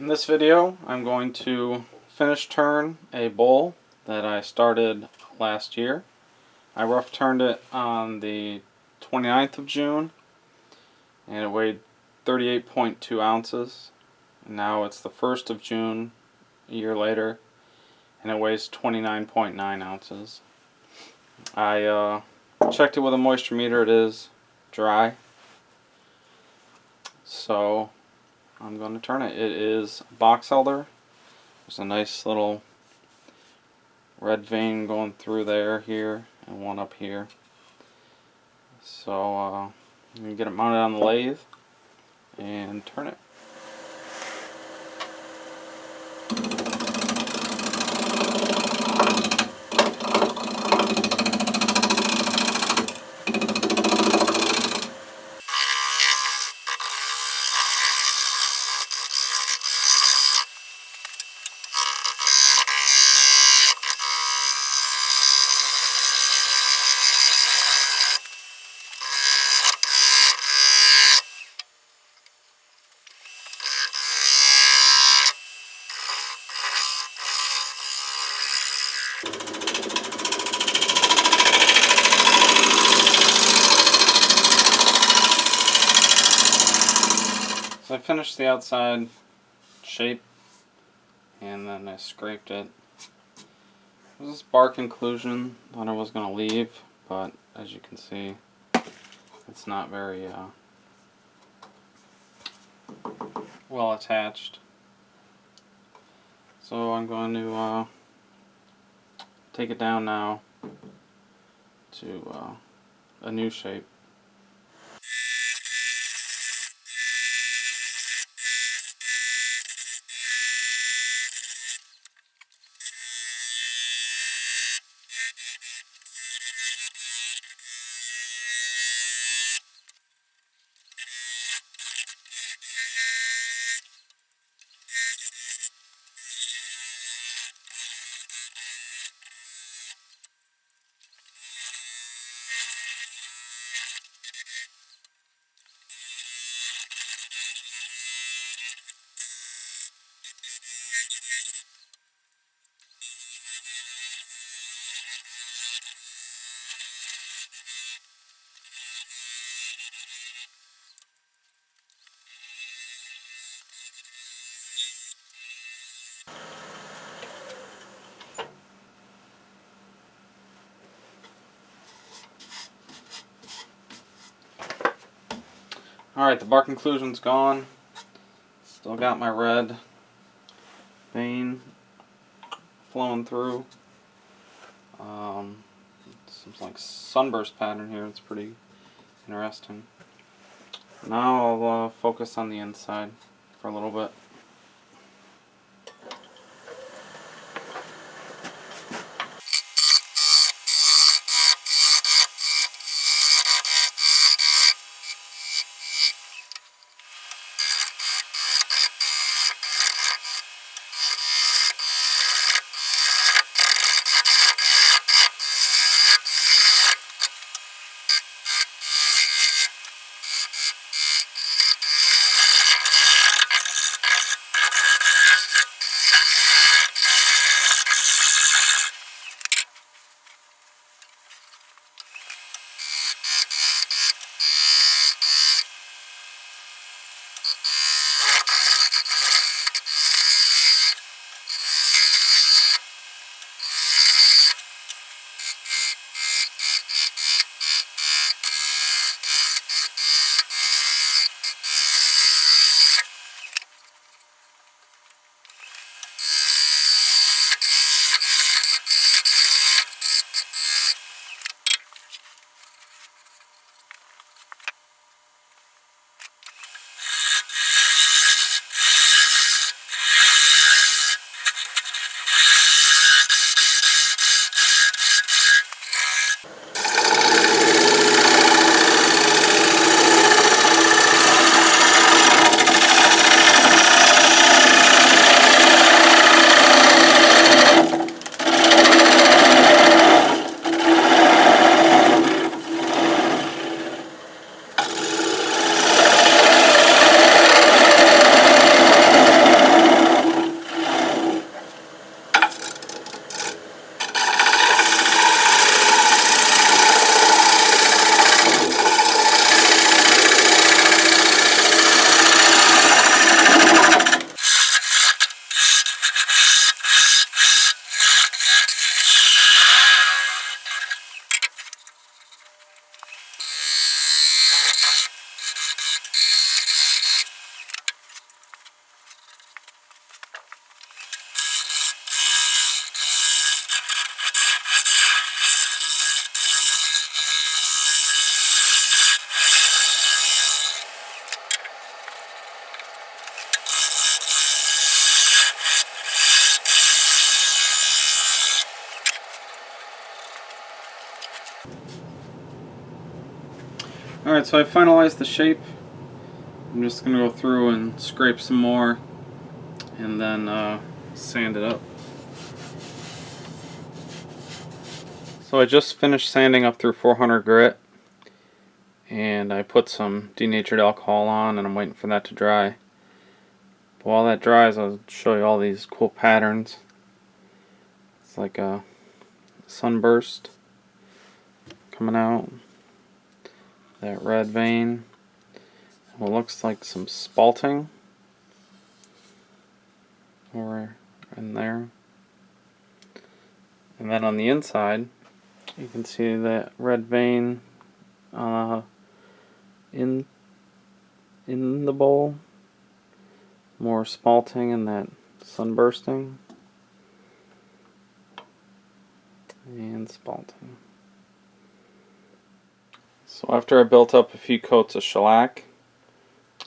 In this video, I'm going to finish turn a bowl that I started last year. I rough turned it on the 29th of June, and it weighed 38.2 ounces. And now it's the 1st of June, a year later, and it weighs 29.9 ounces. I checked it with a moisture meter. It is dry. So I'm going to turn it. It is box elder. There's a nice little red vein going through there, here, and one up here. So I'm going to get it mounted on the lathe and turn it. So I finished the outside shape, and then I scraped it. It was a spark inclusion that I was going to leave, but as you can see, it's not very well attached. So I'm going to take it down now to a new shape. Alright, the bark inclusion's gone. Still got my red vein flowing through. Some like sunburst pattern here. It's pretty interesting. Now I'll focus on the inside for a little bit. Alright, so I finalized the shape. I'm just going to go through and scrape some more and then sand it up. So I just finished sanding up through 400 grit, and I put some denatured alcohol on and I'm waiting for that to dry. But while that dries, I'll show you all these cool patterns. It's like a sunburst coming out, that red vein, what looks like some spalting over in there, and then on the inside you can see that red vein in the bowl, more spalting and that sunbursting and spalting. So after I built up a few coats of shellac,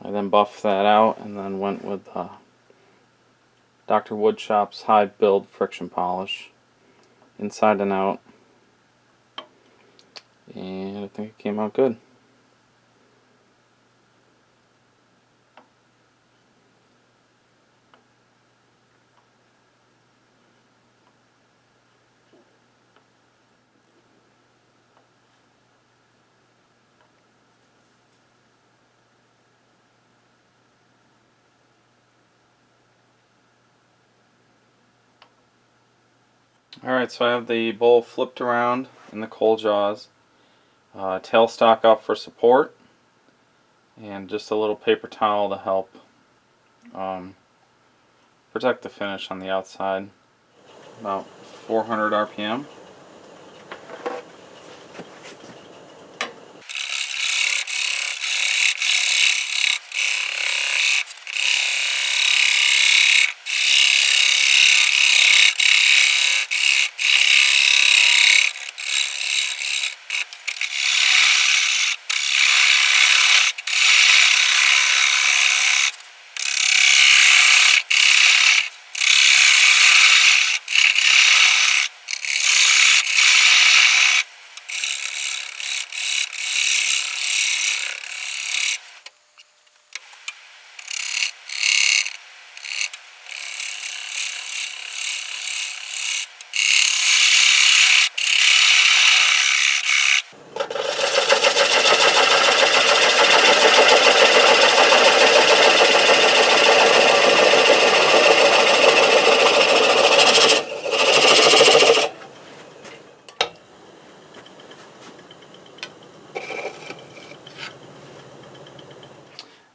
I then buffed that out and then went with Dr. Woodshop's high build friction polish inside and out, and I think it came out good. Alright, so I have the bowl flipped around in the coal jaws, tailstock up for support, and just a little paper towel to help protect the finish on the outside. About 400 RPM.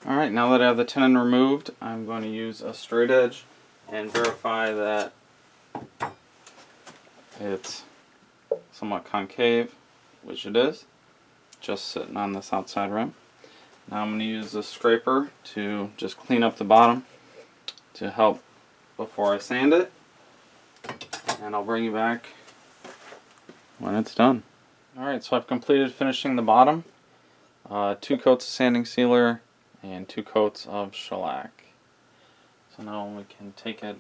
Alright, now that I have the tenon removed, I'm going to use a straight edge and verify that it's somewhat concave, which it is, just sitting on this outside rim. Now I'm going to use a scraper to just clean up the bottom to help before I sand it, and I'll bring you back when it's done. Alright, so I've completed finishing the bottom. 2 coats of sanding sealer and 2 coats of shellac. So now we can take it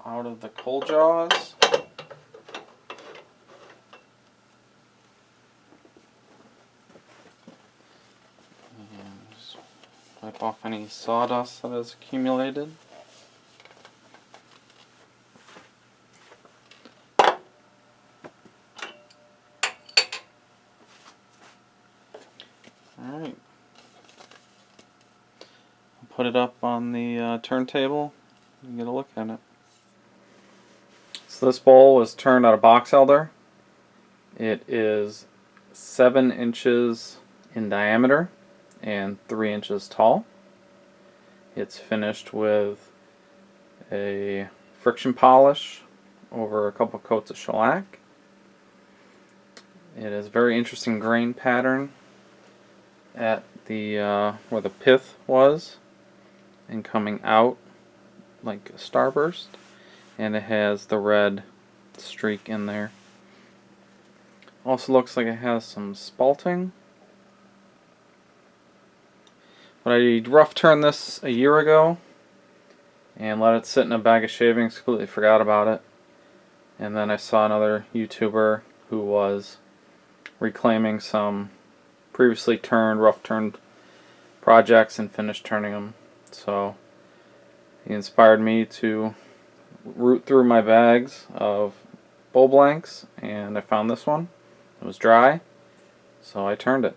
out of the coal jaws. And just wipe off any sawdust that has accumulated. Alright. Put it up on the turntable and get a look at it. So this bowl was turned out of box elder. It is 7 inches in diameter and 3 inches tall. It's finished with a friction polish over a couple coats of shellac. It is a very interesting grain pattern at the where the pith was, and coming out like a starburst, and it has the red streak in there. Also looks like it has some spalting. But I rough turned this a year ago and let it sit in a bag of shavings, completely forgot about it. And then I saw another YouTuber who was reclaiming some previously rough turned projects and finished turning them. So he inspired me to root through my bags of bowl blanks, and I found this one. It was dry, so I turned it.